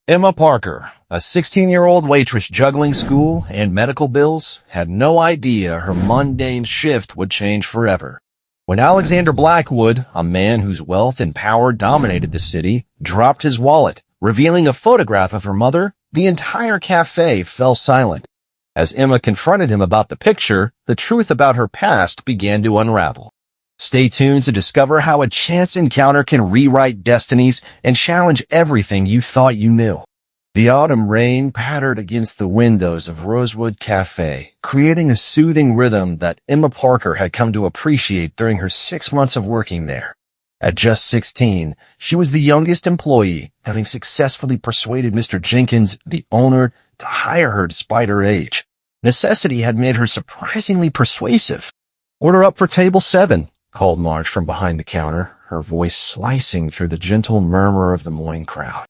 Emma Parker, a 16-year-old waitress juggling school and medical bills, had no idea her mundane shift would change forever. When Alexander Blackwood, a man whose wealth and power dominated the city, dropped his wallet, revealing a photograph of her mother, the entire cafe fell silent. As Emma confronted him about the picture, the truth about her past began to unravel. Stay tuned to discover how a chance encounter can rewrite destinies and challenge everything you thought you knew. The autumn rain pattered against the windows of Rosewood Cafe, creating a soothing rhythm that Emma Parker had come to appreciate during her 6 months of working there. At just 16, she was the youngest employee, having successfully persuaded Mr. Jenkins, the owner, to hire her despite her age. Necessity had made her surprisingly persuasive. "Order up for table 7. Called Marge from behind the counter, her voice slicing through the gentle murmur of the morning crowd.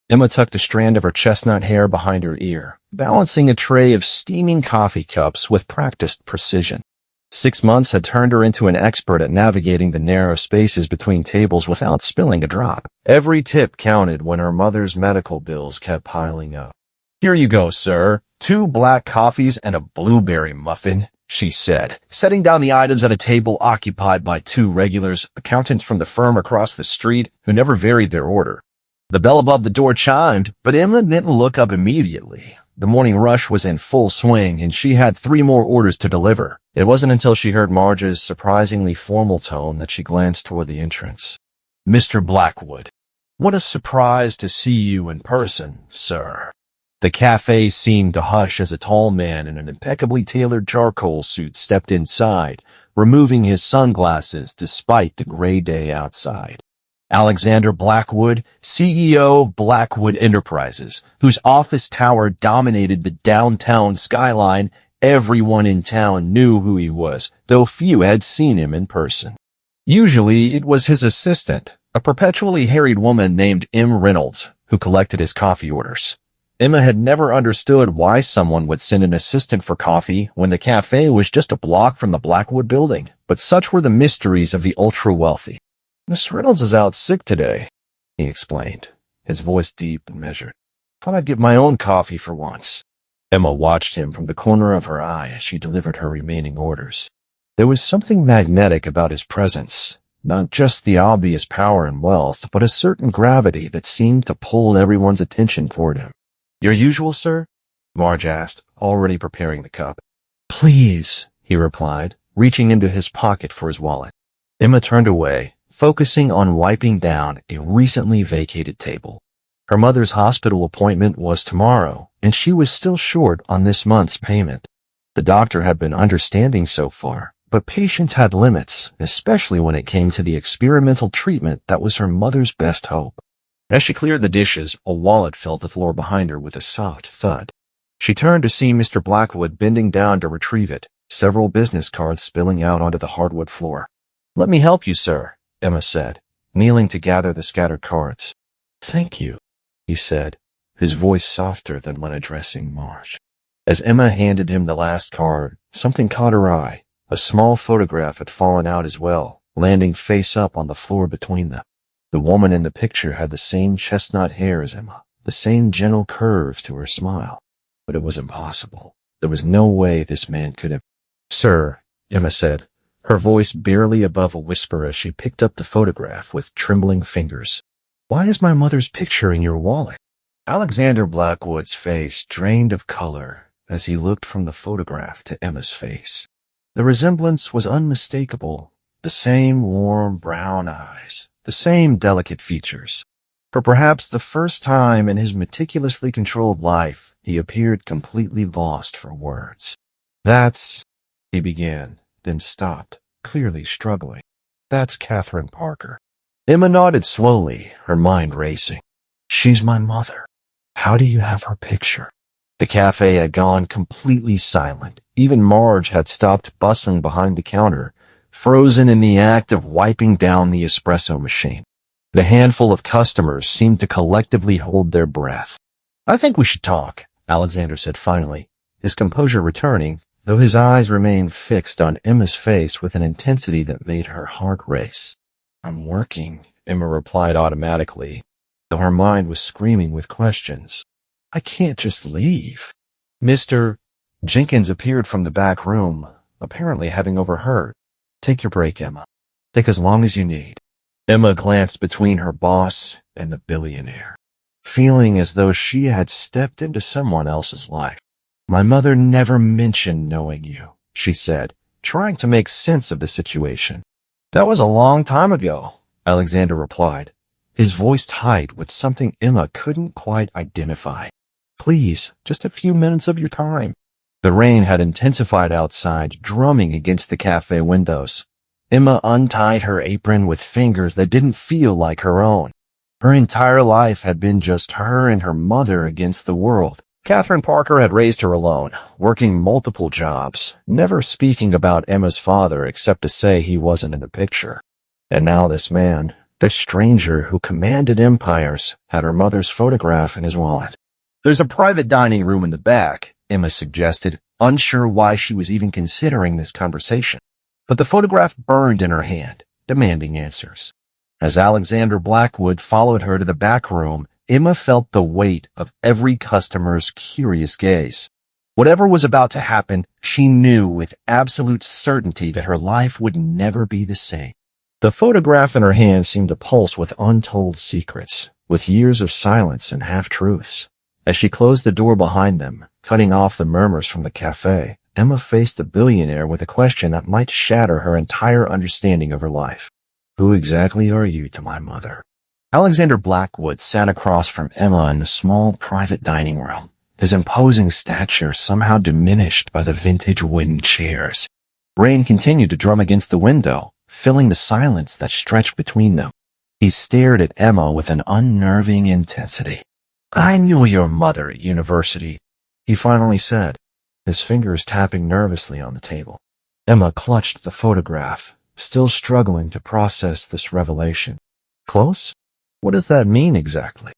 Emma tucked a strand of her chestnut hair behind her ear, balancing a tray of steaming coffee cups with practiced precision. 6 months had turned her into an expert at navigating the narrow spaces between tables without spilling a drop. Every tip counted when her mother's medical bills kept piling up. "Here you go, sir. 2 black coffees and a blueberry muffin," she said, setting down the items at a table occupied by 2 regulars, accountants from the firm across the street, who never varied their order. The bell above the door chimed, but Emma didn't look up immediately. The morning rush was in full swing, and she had 3 more orders to deliver. It wasn't until she heard Marge's surprisingly formal tone that she glanced toward the entrance. "Mr. Blackwood, what a surprise to see you in person, sir." The cafe seemed to hush as a tall man in an impeccably tailored charcoal suit stepped inside, removing his sunglasses despite the gray day outside. Alexander Blackwood, CEO of Blackwood Enterprises, whose office tower dominated the downtown skyline. Everyone in town knew who he was, though few had seen him in person. Usually it was his assistant, a perpetually harried woman named M. Reynolds, who collected his coffee orders. Emma had never understood why someone would send an assistant for coffee when the cafe was just a block from the Blackwood building, but such were the mysteries of the ultra-wealthy. "Miss Reynolds is out sick today," he explained, his voice deep and measured. "Thought I'd get my own coffee for once." Emma watched him from the corner of her eye as she delivered her remaining orders. There was something magnetic about his presence, not just the obvious power and wealth, but a certain gravity that seemed to pull everyone's attention toward him. "Your usual, sir?" Marge asked, already preparing the cup. "Please," he replied, reaching into his pocket for his wallet. Emma turned away, focusing on wiping down a recently vacated table. Her mother's hospital appointment was tomorrow, and she was still short on this month's payment. The doctor had been understanding so far, but patience had limits, especially when it came to the experimental treatment that was her mother's best hope. As she cleared the dishes, a wallet fell to the floor behind her with a soft thud. She turned to see Mr. Blackwood bending down to retrieve it, several business cards spilling out onto the hardwood floor. "Let me help you, sir," Emma said, kneeling to gather the scattered cards. "Thank you," he said, his voice softer than when addressing Marge. As Emma handed him the last card, something caught her eye. A small photograph had fallen out as well, landing face up on the floor between them. The woman in the picture had the same chestnut hair as Emma, the same gentle curves to her smile. But it was impossible. There was no way this man could have. "Sir," Emma said, her voice barely above a whisper as she picked up the photograph with trembling fingers. "Why is my mother's picture in your wallet?" Alexander Blackwood's face drained of color as he looked from the photograph to Emma's face. The resemblance was unmistakable, the same warm brown eyes, the same delicate features. For perhaps the first time in his meticulously controlled life, he appeared completely lost for words. "That's," he began, then stopped, clearly struggling. "That's Catherine Parker." Emma nodded slowly, her mind racing. "She's my mother. How do you have her picture?" The cafe had gone completely silent. Even Marge had stopped bustling behind the counter, frozen in the act of wiping down the espresso machine. The handful of customers seemed to collectively hold their breath. "I think we should talk," Alexander said finally, his composure returning, though his eyes remained fixed on Emma's face with an intensity that made her heart race. "I'm working," Emma replied automatically. though her mind was screaming with questions. I can't just leave. Mr. Jenkins appeared from the back room, apparently having overheard. Take your break, Emma. Take as long as you need. Emma glanced between her boss and the billionaire, feeling as though she had stepped into someone else's life. My mother never mentioned knowing you, she said, trying to make sense of the situation. That was a long time ago, Alexander replied, his voice tight with something Emma couldn't quite identify. Please, just a few minutes of your time. The rain had intensified outside, drumming against the cafe windows. Emma untied her apron with fingers that didn't feel like her own. Her entire life had been just her and her mother against the world. Catherine Parker had raised her alone, working multiple jobs, never speaking about Emma's father except to say he wasn't in the picture. And now this man, this stranger who commanded empires, had her mother's photograph in his wallet. There's a private dining room in the back, Emma suggested, unsure why she was even considering this conversation. But the photograph burned in her hand, demanding answers. As Alexander Blackwood followed her to the back room, Emma felt the weight of every customer's curious gaze. Whatever was about to happen, she knew with absolute certainty that her life would never be the same. The photograph in her hand seemed to pulse with untold secrets, with years of silence and half-truths. As she closed the door behind them, cutting off the murmurs from the cafe, Emma faced the billionaire with a question that might shatter her entire understanding of her life. Who exactly are you to my mother? Alexander Blackwood sat across from Emma in the small private dining room, his imposing stature somehow diminished by the vintage wooden chairs. Rain continued to drum against the window, filling the silence that stretched between them. He stared at Emma with an unnerving intensity. I knew your mother at university, he finally said, his fingers tapping nervously on the table. Emma clutched the photograph, still struggling to process this revelation. Close? What does that mean exactly?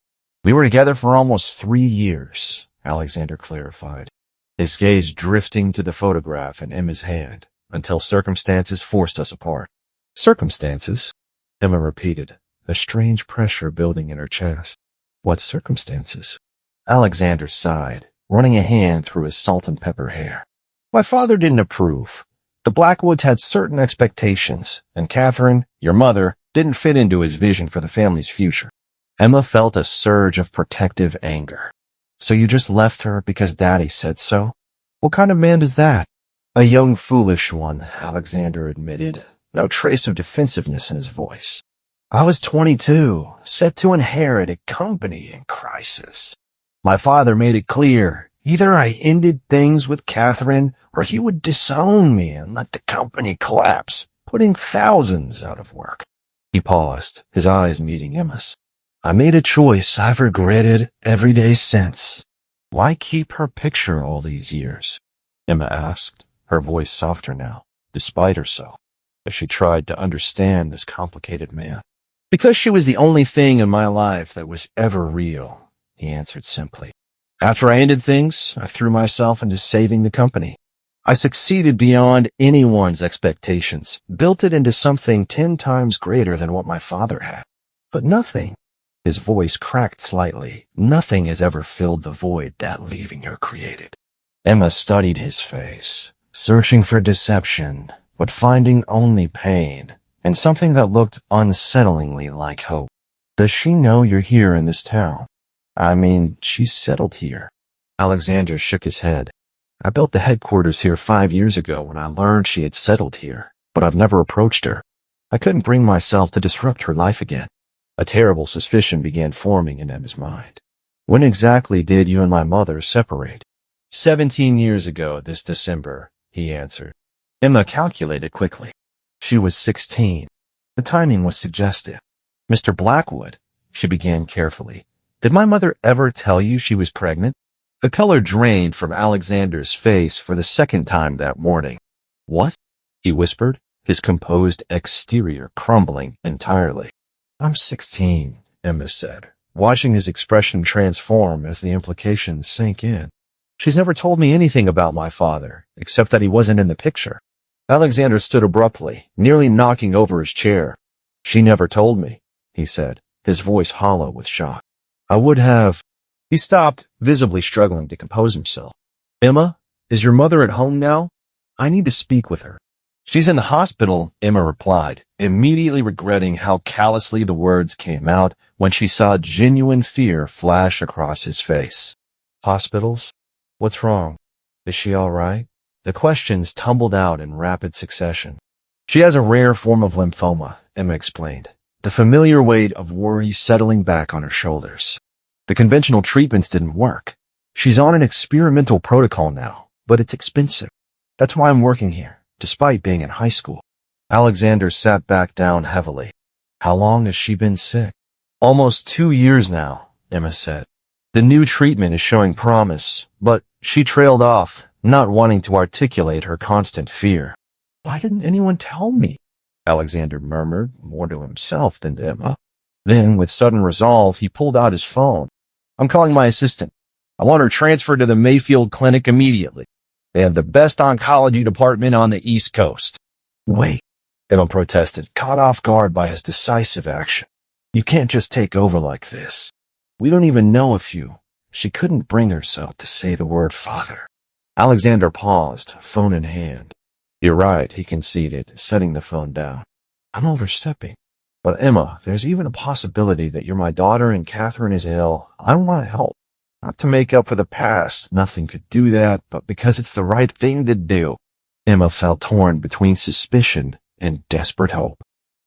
We were together for almost 3 years, Alexander clarified, his gaze drifting to the photograph in Emma's hand until circumstances forced us apart. Circumstances? Emma repeated, a strange pressure building in her chest. What circumstances? Alexander sighed, running a hand through his salt and pepper hair. My father didn't approve. The Blackwoods had certain expectations, and Catherine, your mother, didn't fit into his vision for the family's future. Emma felt a surge of protective anger. So you just left her because Daddy said so? What kind of man is that? A young, foolish one, Alexander admitted, no trace of defensiveness in his voice. I was 22, set to inherit a company in crisis. My father made it clear, either I ended things with Catherine or he would disown me and let the company collapse, putting thousands out of work. He paused, his eyes meeting Emma's. I made a choice I've regretted every day since. Why keep her picture all these years? Emma asked, her voice softer now, despite herself, as she tried to understand this complicated man. Because she was the only thing in my life that was ever real, he answered simply. After I ended things, I threw myself into saving the company. I succeeded beyond anyone's expectations, built it into something 10 times greater than what my father had. But nothing, his voice cracked slightly, nothing has ever filled the void that leaving her created. Emma studied his face, searching for deception, but finding only pain, and something that looked unsettlingly like hope. Does she know you're here in this town? I mean, she's settled here. Alexander shook his head. I built the headquarters here 5 years ago when I learned she had settled here, but I've never approached her. I couldn't bring myself to disrupt her life again. A terrible suspicion began forming in Emma's mind. When exactly did you and my mother separate? 17 years ago this December, he answered. Emma calculated quickly. She was 16. The timing was suggestive. Mr. Blackwood, she began carefully, did my mother ever tell you she was pregnant? The color drained from Alexander's face for the second time that morning. What? He whispered, his composed exterior crumbling entirely. I'm 16, Emma said, watching his expression transform as the implications sank in. She's never told me anything about my father, except that he wasn't in the picture. Alexander stood abruptly, nearly knocking over his chair. She never told me, he said, his voice hollow with shock. I would have... He stopped, visibly struggling to compose himself. Emma, is your mother at home now? I need to speak with her. She's in the hospital, Emma replied, immediately regretting how callously the words came out when she saw genuine fear flash across his face. Hospitals? What's wrong? Is she all right? The questions tumbled out in rapid succession. She has a rare form of lymphoma, Emma explained, the familiar weight of worry settling back on her shoulders. The conventional treatments didn't work. She's on an experimental protocol now, but it's expensive. That's why I'm working here, despite being in high school. Alexander sat back down heavily. How long has she been sick? Almost 2 years now, Emma said. The new treatment is showing promise, but she trailed off, not wanting to articulate her constant fear. Why didn't anyone tell me? Alexander murmured, more to himself than to Emma. Then, with sudden resolve, he pulled out his phone. I'm calling my assistant. I want her transferred to the Mayfield Clinic immediately. They have the best oncology department on the East Coast. Wait, Emma protested, caught off guard by his decisive action. You can't just take over like this. We don't even know if you... She couldn't bring herself to say the word father. Alexander paused, phone in hand. You're right, he conceded, setting the phone down. I'm overstepping. But Emma, there's even a possibility that you're my daughter and Catherine is ill. I want to help. Not to make up for the past, nothing could do that, but because it's the right thing to do. Emma felt torn between suspicion and desperate hope.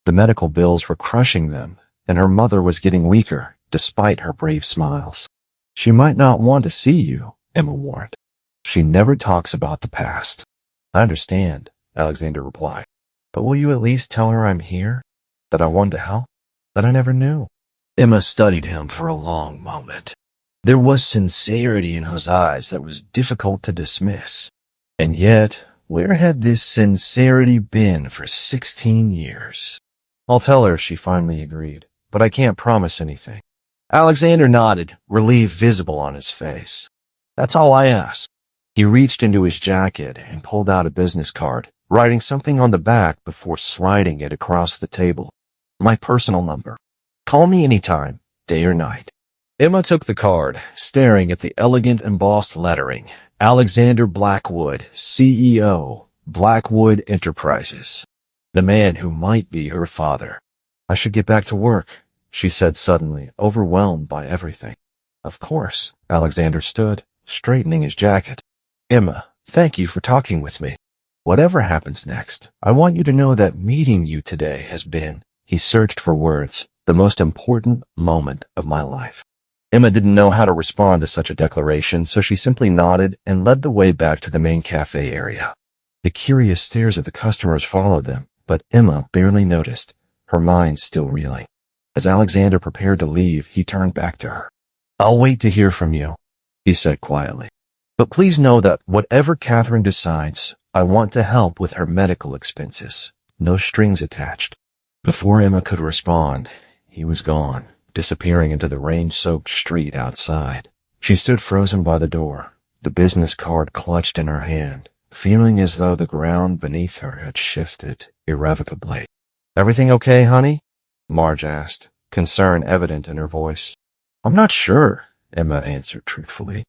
The medical bills were crushing them, and her mother was getting weaker, despite her brave smiles. She might not want to see you, Emma warned. She never talks about the past. I understand, Alexander replied. But will you at least tell her I'm here? That I want to help? That I never knew? Emma studied him for a long moment. There was sincerity in his eyes that was difficult to dismiss. And yet, where had this sincerity been for 16 years? I'll tell her, she finally agreed, but I can't promise anything. Alexander nodded, relief visible on his face. That's all I ask. He reached into his jacket and pulled out a business card, writing something on the back before sliding it across the table. My personal number. Call me anytime, day or night. Emma took the card, staring at the elegant embossed lettering. Alexander Blackwood, CEO, Blackwood Enterprises. The man who might be her father. I should get back to work, she said suddenly, overwhelmed by everything. Of course, Alexander stood, straightening his jacket. Emma, thank you for talking with me. Whatever happens next, I want you to know that meeting you today has been, he searched for words, the most important moment of my life. Emma didn't know how to respond to such a declaration, so she simply nodded and led the way back to the main cafe area. The curious stares of the customers followed them, but Emma barely noticed, her mind still reeling. As Alexander prepared to leave, he turned back to her. I'll wait to hear from you, he said quietly. But please know that whatever Catherine decides, I want to help with her medical expenses. No strings attached. Before Emma could respond, he was gone, disappearing into the rain-soaked street outside. She stood frozen by the door, the business card clutched in her hand, feeling as though the ground beneath her had shifted irrevocably. Everything okay, honey? Marge asked, concern evident in her voice. I'm not sure, Emma answered truthfully.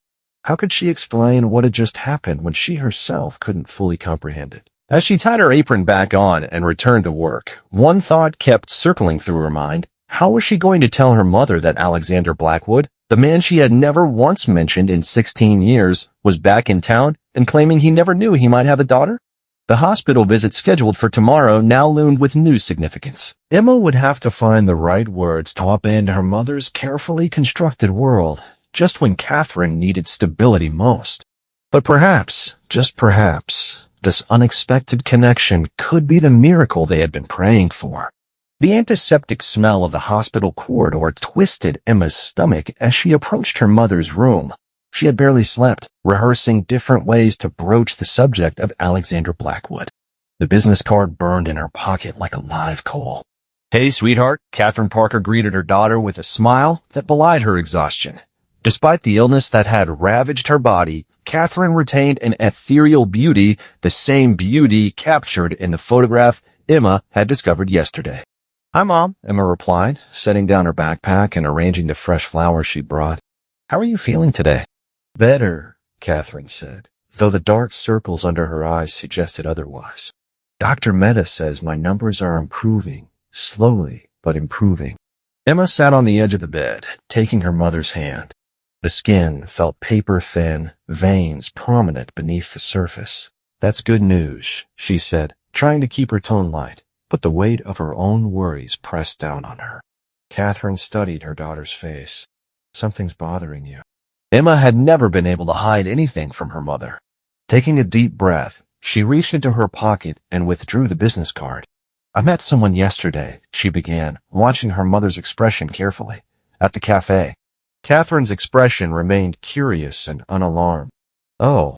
How could she explain what had just happened when she herself couldn't fully comprehend it? As she tied her apron back on and returned to work, one thought kept circling through her mind. How was she going to tell her mother that Alexander Blackwood, the man she had never once mentioned in 16 years, was back in town and claiming he never knew he might have a daughter? The hospital visit scheduled for tomorrow now loomed with new significance. Emma would have to find the right words to upend her mother's carefully constructed world, just when Catherine needed stability most. But perhaps, just perhaps, this unexpected connection could be the miracle they had been praying for. The antiseptic smell of the hospital corridor twisted Emma's stomach as she approached her mother's room. She had barely slept, rehearsing different ways to broach the subject of Alexander Blackwood. The business card burned in her pocket like a live coal. Hey, sweetheart, Catherine Parker greeted her daughter with a smile that belied her exhaustion. Despite the illness that had ravaged her body, Catherine retained an ethereal beauty, the same beauty captured in the photograph Emma had discovered yesterday. Hi, Mom, Emma replied, setting down her backpack and arranging the fresh flowers she brought. How are you feeling today? Better, Catherine said, though the dark circles under her eyes suggested otherwise. Dr. Mehta says my numbers are improving, slowly, but improving. Emma sat on the edge of the bed, taking her mother's hand. The skin felt paper-thin, veins prominent beneath the surface. That's good news, she said, trying to keep her tone light, but the weight of her own worries pressed down on her. Catherine studied her daughter's face. Something's bothering you. Emma had never been able to hide anything from her mother. Taking a deep breath, she reached into her pocket and withdrew the business card. I met someone yesterday, she began, watching her mother's expression carefully. At the cafe. Catherine's expression remained curious and unalarmed. Oh.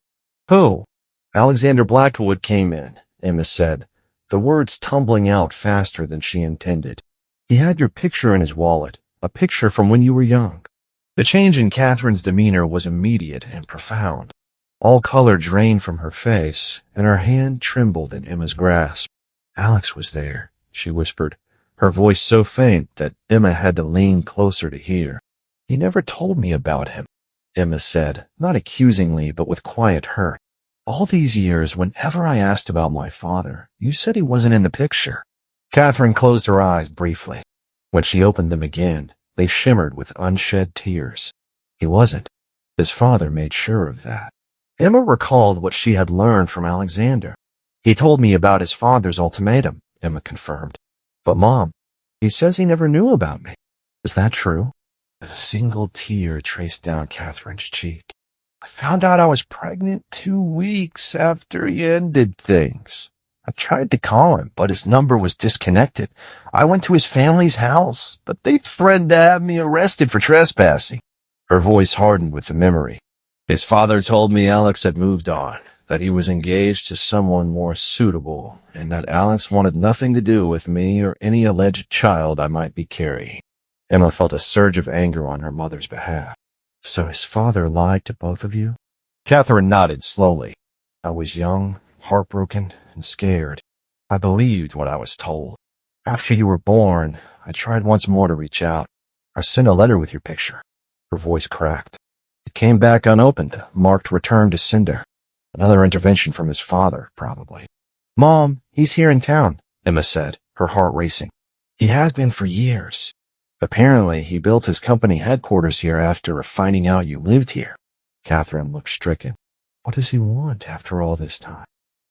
Who? Alexander Blackwood came in, Emma said, the words tumbling out faster than she intended. He had your picture in his wallet, a picture from when you were young. The change in Catherine's demeanor was immediate and profound. All color drained from her face, and her hand trembled in Emma's grasp. Alex was there, she whispered, her voice so faint that Emma had to lean closer to hear. He never told me about him, Emma said, not accusingly but with quiet hurt. All these years, whenever I asked about my father, you said he wasn't in the picture. Catherine closed her eyes briefly. When she opened them again, they shimmered with unshed tears. He wasn't. His father made sure of that. Emma recalled what she had learned from Alexander. He told me about his father's ultimatum, Emma confirmed. But Mom, he says he never knew about me. Is that true? A single tear traced down Catherine's cheek. I found out I was pregnant 2 weeks after he ended things. I tried to call him, but his number was disconnected. I went to his family's house, but they threatened to have me arrested for trespassing. Her voice hardened with the memory. His father told me Alex had moved on, that he was engaged to someone more suitable, and that Alex wanted nothing to do with me or any alleged child I might be carrying. Emma felt a surge of anger on her mother's behalf. So his father lied to both of you? Catherine nodded slowly. I was young, heartbroken, and scared. I believed what I was told. After you were born, I tried once more to reach out. I sent a letter with your picture. Her voice cracked. It came back unopened, marked return to sender. Another intervention from his father, probably. Mom, he's here in town, Emma said, her heart racing. He has been for years. Apparently, he built his company headquarters here after finding out you lived here. Catherine looked stricken. What does he want after all this time?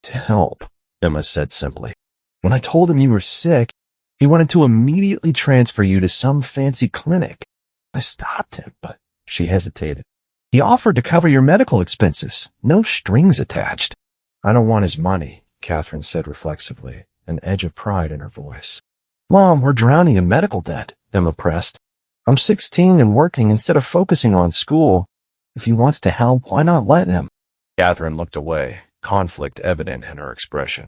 To help, Emma said simply. When I told him you were sick, he wanted to immediately transfer you to some fancy clinic. I stopped him, but she hesitated. He offered to cover your medical expenses, no strings attached. I don't want his money, Catherine said reflexively, an edge of pride in her voice. Mom, we're drowning in medical debt, Emma pressed. I'm 16 and working instead of focusing on school. If he wants to help, why not let him? Catherine looked away, conflict evident in her expression.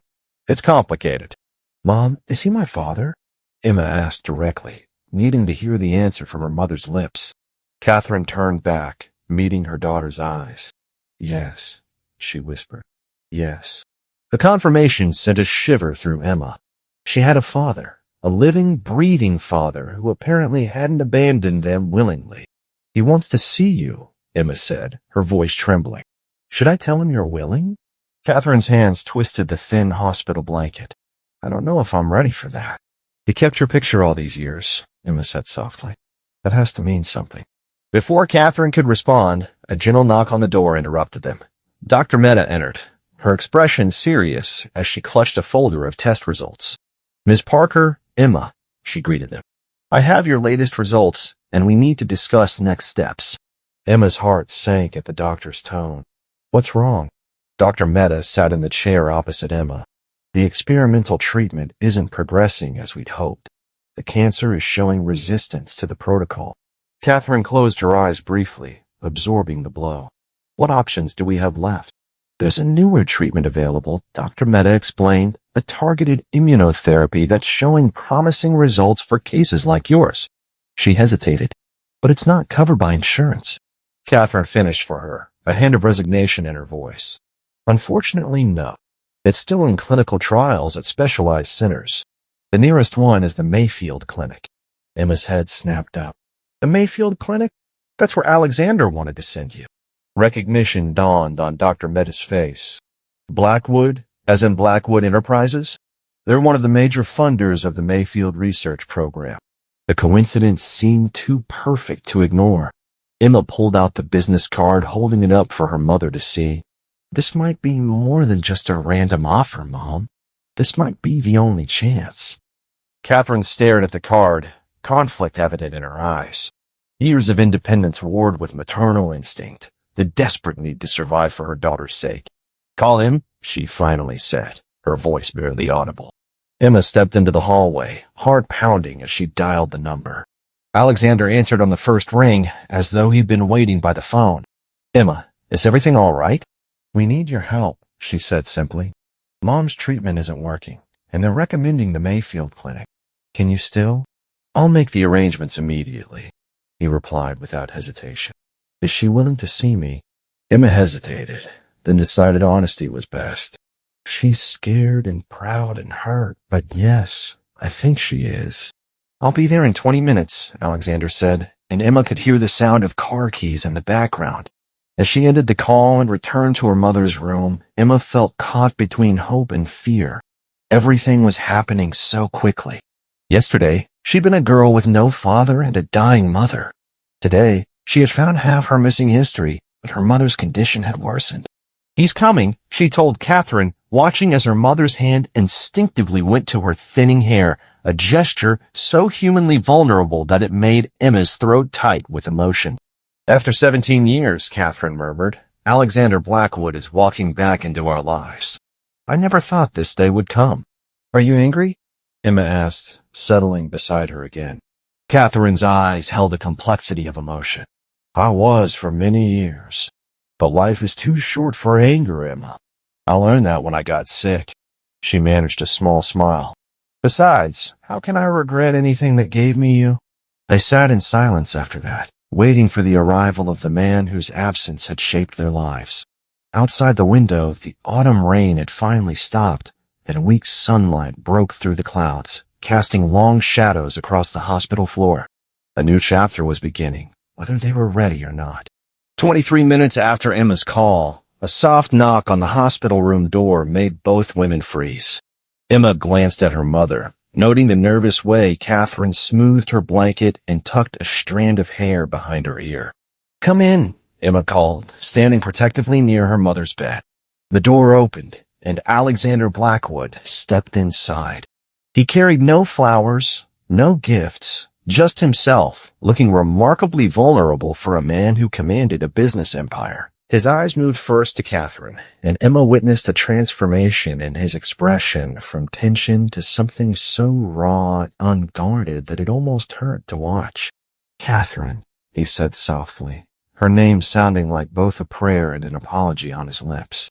It's complicated. Mom, is he my father? Emma asked directly, needing to hear the answer from her mother's lips. Catherine turned back, meeting her daughter's eyes. Yes, she whispered. Yes. The confirmation sent a shiver through Emma. She had a father, a living, breathing father who apparently hadn't abandoned them willingly. He wants to see you, Emma said, her voice trembling. Should I tell him you're willing? Catherine's hands twisted the thin hospital blanket. I don't know if I'm ready for that. He kept your picture all these years, Emma said softly. That has to mean something. Before Catherine could respond, a gentle knock on the door interrupted them. Dr. Mehta entered, her expression serious as she clutched a folder of test results. Ms. Parker, Emma, she greeted them. I have your latest results, and we need to discuss next steps. Emma's heart sank at the doctor's tone. What's wrong? Dr. Mehta sat in the chair opposite Emma. The experimental treatment isn't progressing as we'd hoped. The cancer is showing resistance to the protocol. Catherine closed her eyes briefly, absorbing the blow. What options do we have left? There's a newer treatment available, Dr. Mehta explained, a targeted immunotherapy that's showing promising results for cases like yours. She hesitated. But it's not covered by insurance. Catherine finished for her, a hint of resignation in her voice. Unfortunately, no. It's still in clinical trials at specialized centers. The nearest one is the Mayfield Clinic. Emma's head snapped up. The Mayfield Clinic? That's where Alexander wanted to send you. Recognition dawned on Dr. Meta's face. Blackwood, as in Blackwood Enterprises? They're one of the major funders of the Mayfield Research Program. The coincidence seemed too perfect to ignore. Emma pulled out the business card, holding it up for her mother to see. This might be more than just a random offer, Mom. This might be the only chance. Catherine stared at the card, conflict evident in her eyes. Years of independence warred with maternal instinct, the desperate need to survive for her daughter's sake. Call him, she finally said, her voice barely audible. Emma stepped into the hallway, heart pounding as she dialed the number. Alexander answered on the first ring, as though he'd been waiting by the phone. Emma, is everything all right? We need your help, she said simply. Mom's treatment isn't working, and they're recommending the Mayfield Clinic. Can you still? I'll make the arrangements immediately, he replied without hesitation. Is she willing to see me? Emma hesitated, then decided honesty was best. She's scared and proud and hurt, but yes, I think she is. I'll be there in 20 minutes, Alexander said, and Emma could hear the sound of car keys in the background. As she ended the call and returned to her mother's room, Emma felt caught between hope and fear. Everything was happening so quickly. Yesterday, she'd been a girl with no father and a dying mother. Today, she had found half her missing history, but her mother's condition had worsened. He's coming, she told Catherine, watching as her mother's hand instinctively went to her thinning hair, a gesture so humanly vulnerable that it made Emma's throat tight with emotion. After 17 years, Catherine murmured, Alexander Blackwood is walking back into our lives. I never thought this day would come. Are you angry? Emma asked, settling beside her again. Catherine's eyes held a complexity of emotion. I was for many years. But life is too short for anger, Emma. I learned that when I got sick. She managed a small smile. Besides, how can I regret anything that gave me you? They sat in silence after that, waiting for the arrival of the man whose absence had shaped their lives. Outside the window, the autumn rain had finally stopped, and weak sunlight broke through the clouds, casting long shadows across the hospital floor. A new chapter was beginning, whether they were ready or not. 23 minutes after Emma's call, a soft knock on the hospital room door made both women freeze. Emma glanced at her mother, noting the nervous way Catherine smoothed her blanket and tucked a strand of hair behind her ear. Come in, Emma called, standing protectively near her mother's bed. The door opened, and Alexander Blackwood stepped inside. He carried no flowers, no gifts, just himself, looking remarkably vulnerable for a man who commanded a business empire. His eyes moved first to Catherine, and Emma witnessed a transformation in his expression from tension to something so raw and unguarded that it almost hurt to watch. Catherine, he said softly, her name sounding like both a prayer and an apology on his lips.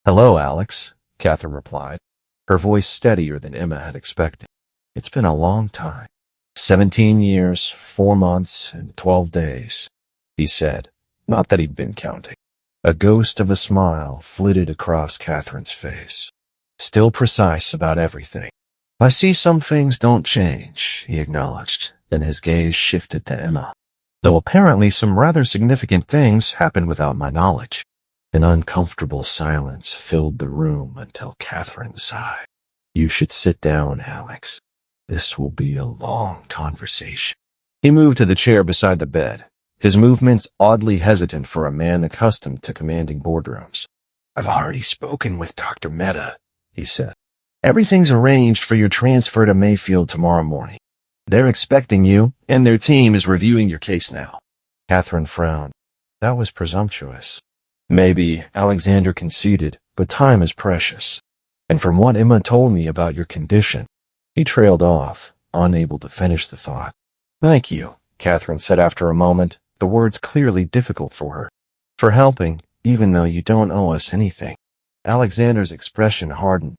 Hello, Alex, Catherine replied, her voice steadier than Emma had expected. It's been a long time. 17 years, 4 months, and 12 days, he said, not that he'd been counting. A ghost of a smile flitted across Catherine's face, still precise about everything. I see some things don't change, he acknowledged, then his gaze shifted to Emma. Though apparently some rather significant things happened without my knowledge. An uncomfortable silence filled the room until Catherine sighed. You should sit down, Alex. This will be a long conversation. He moved to the chair beside the bed, his movements oddly hesitant for a man accustomed to commanding boardrooms. I've already spoken with Dr. Meta, he said. Everything's arranged for your transfer to Mayfield tomorrow morning. They're expecting you, and their team is reviewing your case now. Catherine frowned. That was presumptuous. Maybe, Alexander conceded, but time is precious. And from what Emma told me about your condition, he trailed off, unable to finish the thought. Thank you, Catherine said after a moment, the words clearly difficult for her. For helping, even though you don't owe us anything. Alexander's expression hardened.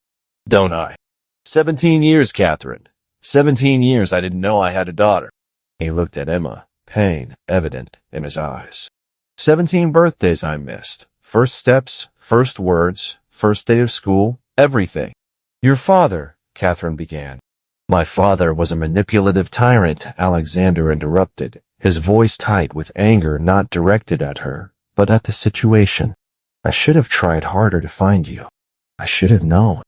Don't I? 17 years, Catherine. 17 years I didn't know I had a daughter. He looked at Emma, pain evident in his eyes. 17 birthdays I missed. First steps, first words, first day of school, everything. Your father, Catherine began. My father was a manipulative tyrant, Alexander interrupted, his voice tight with anger not directed at her, but at the situation. I should have tried harder to find you. I should have known.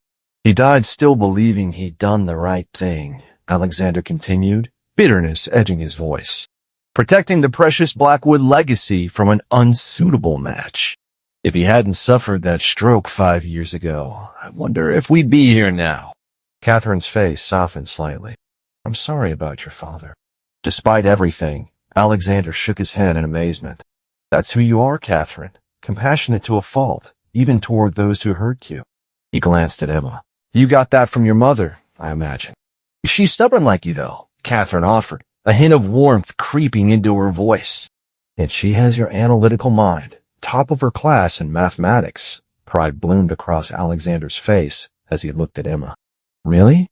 He died still believing he'd done the right thing, Alexander continued, bitterness edging his voice. Protecting the precious Blackwood legacy from an unsuitable match. If he hadn't suffered that stroke 5 years ago, I wonder if we'd be here now. Catherine's face softened slightly. I'm sorry about your father. Despite everything, Alexander shook his head in amazement. That's who you are, Catherine. Compassionate to a fault, even toward those who hurt you. He glanced at Emma. You got that from your mother, I imagine. She's stubborn like you, though, Catherine offered, a hint of warmth creeping into her voice. And she has your analytical mind, top of her class in mathematics. Pride bloomed across Alexander's face as he looked at Emma. Really?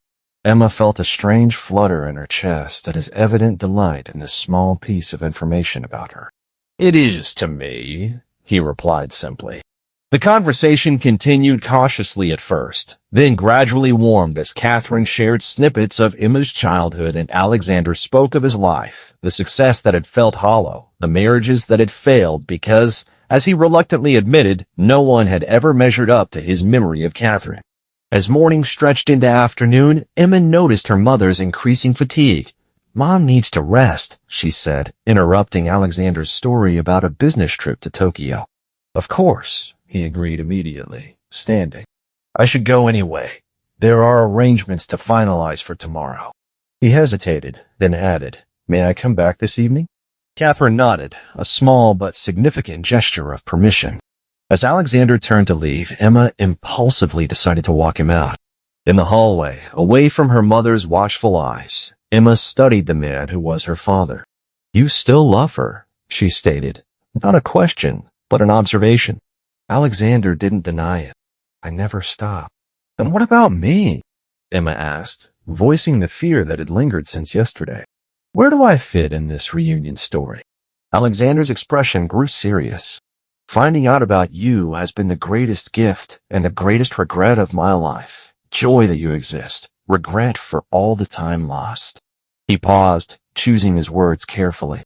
Emma felt a strange flutter in her chest at his evident delight in this small piece of information about her. It is to me, he replied simply. The conversation continued cautiously at first, then gradually warmed as Catherine shared snippets of Emma's childhood and Alexander spoke of his life, the success that had felt hollow, the marriages that had failed because, as he reluctantly admitted, no one had ever measured up to his memory of Catherine. As morning stretched into afternoon, Emma noticed her mother's increasing fatigue. Mom needs to rest, she said, interrupting Alexander's story about a business trip to Tokyo. Of course, he agreed immediately, standing. I should go anyway. There are arrangements to finalize for tomorrow. He hesitated, then added, May I come back this evening? Catherine nodded, a small but significant gesture of permission. As Alexander turned to leave, Emma impulsively decided to walk him out. In the hallway, away from her mother's watchful eyes, Emma studied the man who was her father. You still love her, she stated. Not a question, but an observation. Alexander didn't deny it. I never stopped. And what about me? Emma asked, voicing the fear that had lingered since yesterday. Where do I fit in this reunion story? Alexander's expression grew serious. Finding out about you has been the greatest gift and the greatest regret of my life. Joy that you exist. Regret for all the time lost. He paused, choosing his words carefully.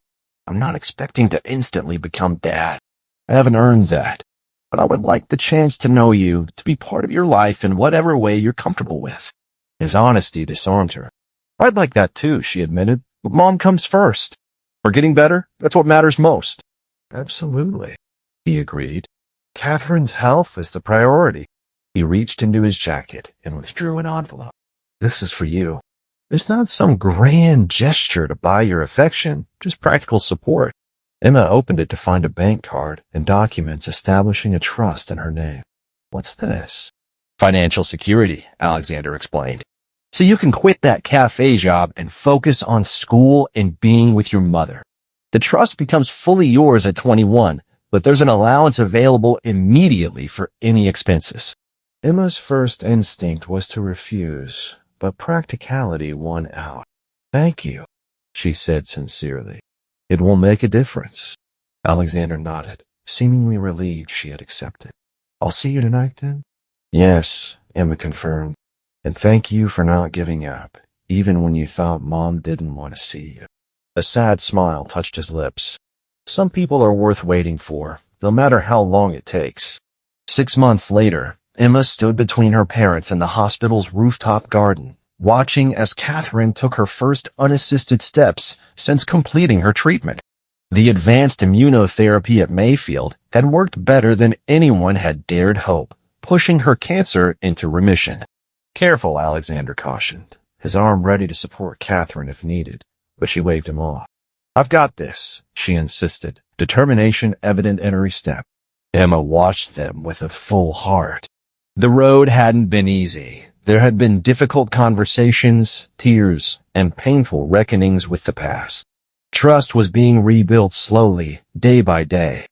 I'm not expecting to instantly become dad. I haven't earned that. But I would like the chance to know you, to be part of your life in whatever way you're comfortable with. His honesty disarmed her. I'd like that too, she admitted. But Mom comes first. We're getting better. That's what matters most. Absolutely, he agreed. Catherine's health is the priority. He reached into his jacket and withdrew an envelope. This is for you. It's not some grand gesture to buy your affection, just practical support. Emma opened it to find a bank card and documents establishing a trust in her name. What's this? Financial security, Alexander explained. So you can quit that cafe job and focus on school and being with your mother. The trust becomes fully yours at 21, but there's an allowance available immediately for any expenses. Emma's first instinct was to refuse, but practicality won out. Thank you, she said sincerely. It will make a difference. Alexander nodded, seemingly relieved she had accepted. I'll see you tonight then? Yes, Emma confirmed. And thank you for not giving up, even when you thought Mom didn't want to see you. A sad smile touched his lips. Some people are worth waiting for, no matter how long it takes. 6 months later, Emma stood between her parents and the hospital's rooftop garden, watching as Catherine took her first unassisted steps since completing her treatment. The advanced immunotherapy at Mayfield had worked better than anyone had dared hope, pushing her cancer into remission. Careful, Alexander cautioned, his arm ready to support Catherine if needed, but she waved him off. I've got this, she insisted, determination evident in every step. Emma watched them with a full heart. The road hadn't been easy. There had been difficult conversations, tears, and painful reckonings with the past. Trust was being rebuilt slowly, day by day.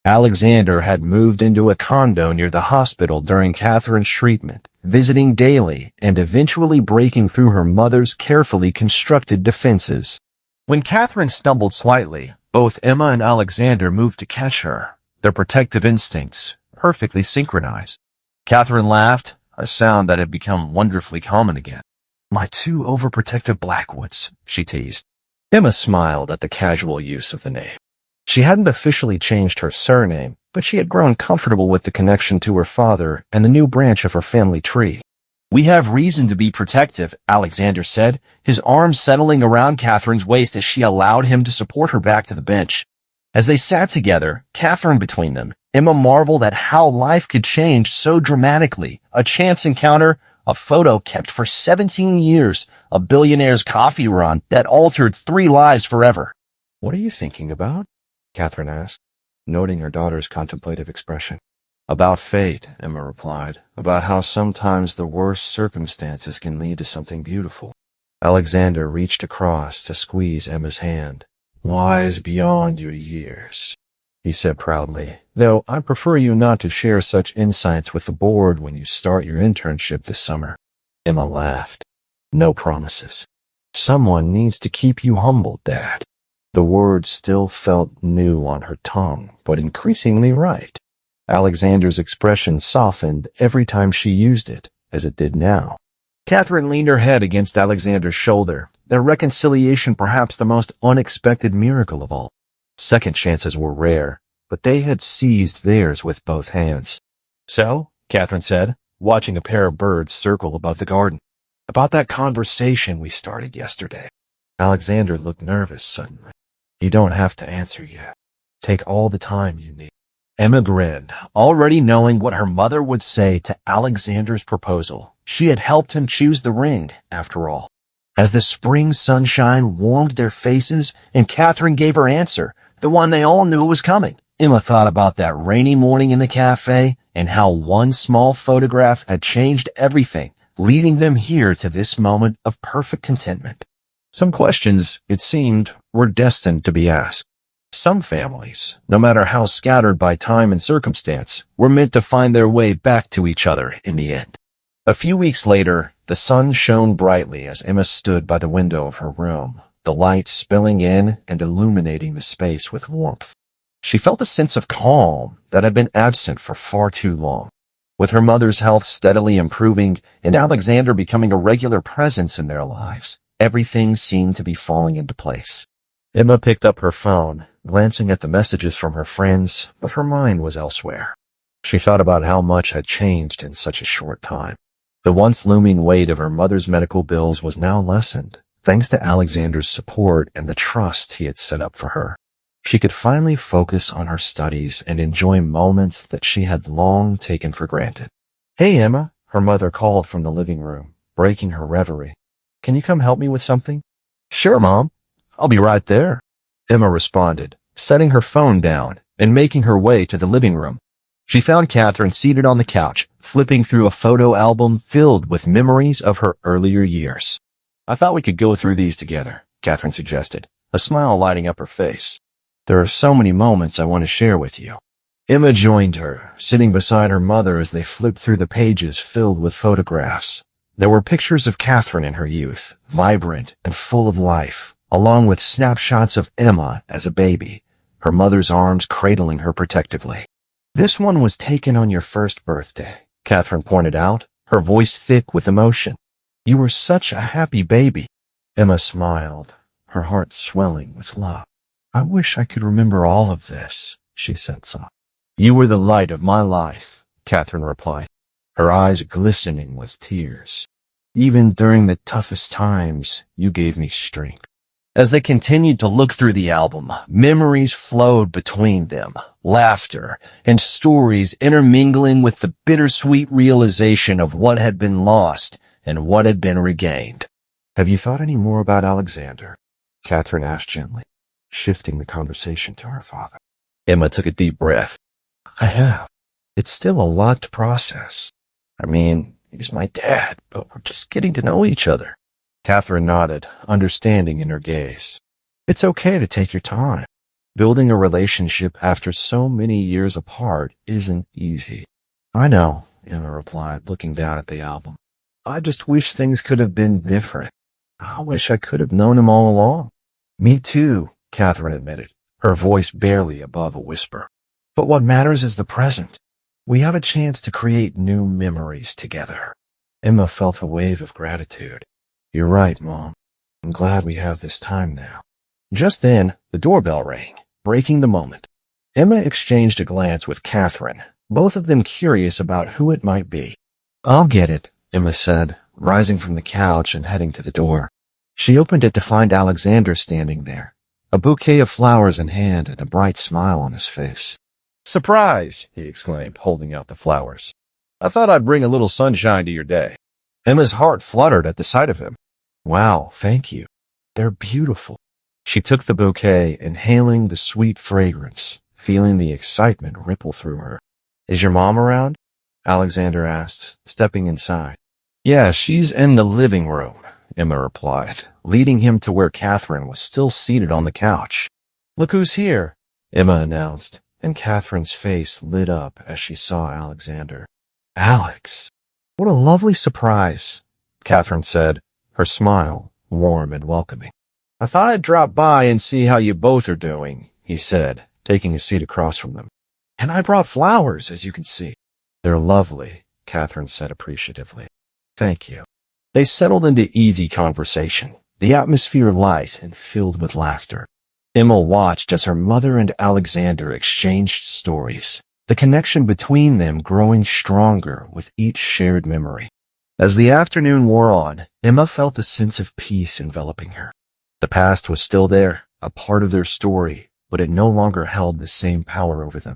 Alexander had moved into a condo near the hospital during Catherine's treatment, visiting daily and eventually breaking through her mother's carefully constructed defenses. When Catherine stumbled slightly, both Emma and Alexander moved to catch her, their protective instincts perfectly synchronized. Catherine laughed, a sound that had become wonderfully common again. My two overprotective Blackwoods, she teased. Emma smiled at the casual use of the name. She hadn't officially changed her surname, but she had grown comfortable with the connection to her father and the new branch of her family tree. We have reason to be protective, Alexander said, his arms settling around Catherine's waist as she allowed him to support her back to the bench. As they sat together, Catherine between them, Emma marveled at how life could change so dramatically. A chance encounter, a photo kept for 17 years, a billionaire's coffee run that altered 3 lives forever. What are you thinking about? Catherine asked, noting her daughter's contemplative expression. About fate, Emma replied, about how sometimes the worst circumstances can lead to something beautiful. Alexander reached across to squeeze Emma's hand. Wise beyond your years, he said proudly, though I prefer you not to share such insights with the board when you start your internship this summer. Emma laughed. No promises. Someone needs to keep you humble, Dad. The word still felt new on her tongue, but increasingly right. Alexander's expression softened every time she used it, as it did now. Catherine leaned her head against Alexander's shoulder, their reconciliation perhaps the most unexpected miracle of all. Second chances were rare, but they had seized theirs with both hands. So, Catherine said, watching a pair of birds circle above the garden. About that conversation we started yesterday. Alexander looked nervous suddenly. You don't have to answer yet. Take all the time you need. Emma grinned, already knowing what her mother would say to Alexander's proposal. She had helped him choose the ring, after all. As the spring sunshine warmed their faces and Catherine gave her answer, the one they all knew was coming, Emma thought about that rainy morning in the cafe and how one small photograph had changed everything, leading them here to this moment of perfect contentment. Some questions, it seemed, were destined to be asked. Some families, no matter how scattered by time and circumstance, were meant to find their way back to each other in the end. A few weeks later, the sun shone brightly as Emma stood by the window of her room, the light spilling in and illuminating the space with warmth. She felt a sense of calm that had been absent for far too long. With her mother's health steadily improving and Alexander becoming a regular presence in their lives, everything seemed to be falling into place. Emma picked up her phone, glancing at the messages from her friends, but her mind was elsewhere. She thought about how much had changed in such a short time. The once looming weight of her mother's medical bills was now lessened, thanks to Alexander's support and the trust he had set up for her. She could finally focus on her studies and enjoy moments that she had long taken for granted. Hey, Emma, her mother called from the living room, breaking her reverie. Can you come help me with something? Sure, Mom. I'll be right there, Emma responded, setting her phone down and making her way to the living room. She found Catherine seated on the couch, flipping through a photo album filled with memories of her earlier years. I thought we could go through these together, Catherine suggested, a smile lighting up her face. There are so many moments I want to share with you. Emma joined her, sitting beside her mother as they flipped through the pages filled with photographs. There were pictures of Catherine in her youth, vibrant and full of life, along with snapshots of Emma as a baby, her mother's arms cradling her protectively. This one was taken on your first birthday, Catherine pointed out, her voice thick with emotion. You were such a happy baby. Emma smiled, her heart swelling with love. I wish I could remember all of this, she said softly. You were the light of my life, Catherine replied, her eyes glistening with tears. Even during the toughest times, you gave me strength. As they continued to look through the album, memories flowed between them, laughter and stories intermingling with the bittersweet realization of what had been lost and what had been regained. Have you thought any more about Alexander? Catherine asked gently, shifting the conversation to her father. Emma took a deep breath. I have. It's still a lot to process. I mean, he's my dad, but we're just getting to know each other. Catherine nodded, understanding in her gaze. It's okay to take your time. Building a relationship after so many years apart isn't easy. I know, Emma replied, looking down at the album. I just wish things could have been different. I wish I could have known him all along. Me too, Catherine admitted, her voice barely above a whisper. But what matters is the present. We have a chance to create new memories together. Emma felt a wave of gratitude. You're right, Mom. I'm glad we have this time now. Just then, the doorbell rang, breaking the moment. Emma exchanged a glance with Catherine, both of them curious about who it might be. I'll get it, Emma said, rising from the couch and heading to the door. She opened it to find Alexander standing there, a bouquet of flowers in hand and a bright smile on his face. Surprise, he exclaimed, holding out the flowers. I thought I'd bring a little sunshine to your day. Emma's heart fluttered at the sight of him. Wow, thank you. They're beautiful. She took the bouquet, inhaling the sweet fragrance, feeling the excitement ripple through her. Is your mom around? Alexander asked, stepping inside. Yeah, she's in the living room, Emma replied, leading him to where Catherine was still seated on the couch. Look who's here, Emma announced, and Catherine's face lit up as she saw Alexander. Alex, what a lovely surprise, Catherine said, her smile warm and welcoming. I thought I'd drop by and see how you both are doing, he said, taking a seat across from them. And I brought flowers, as you can see. They're lovely, Catherine said appreciatively. Thank you. They settled into easy conversation, the atmosphere light and filled with laughter. Emma watched as her mother and Alexander exchanged stories, the connection between them growing stronger with each shared memory. As the afternoon wore on, Emma felt a sense of peace enveloping her. The past was still there, a part of their story, but it no longer held the same power over them.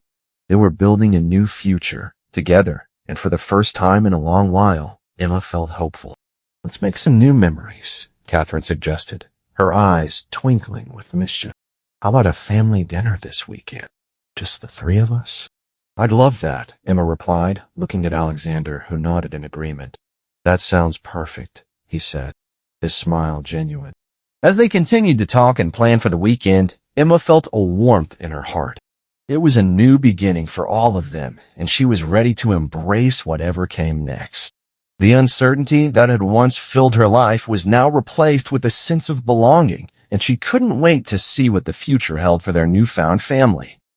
They were building a new future, together, and for the first time in a long while, Emma felt hopeful. Let's make some new memories, Catherine suggested, her eyes twinkling with mischief. How about a family dinner this weekend? Just the three of us? I'd love that, Emma replied, looking at Alexander, who nodded in agreement. That sounds perfect, he said, his smile genuine. As they continued to talk and plan for the weekend, Emma felt a warmth in her heart. It was a new beginning for all of them, and she was ready to embrace whatever came next. The uncertainty that had once filled her life was now replaced with a sense of belonging, and she couldn't wait to see what the future held for their newfound family.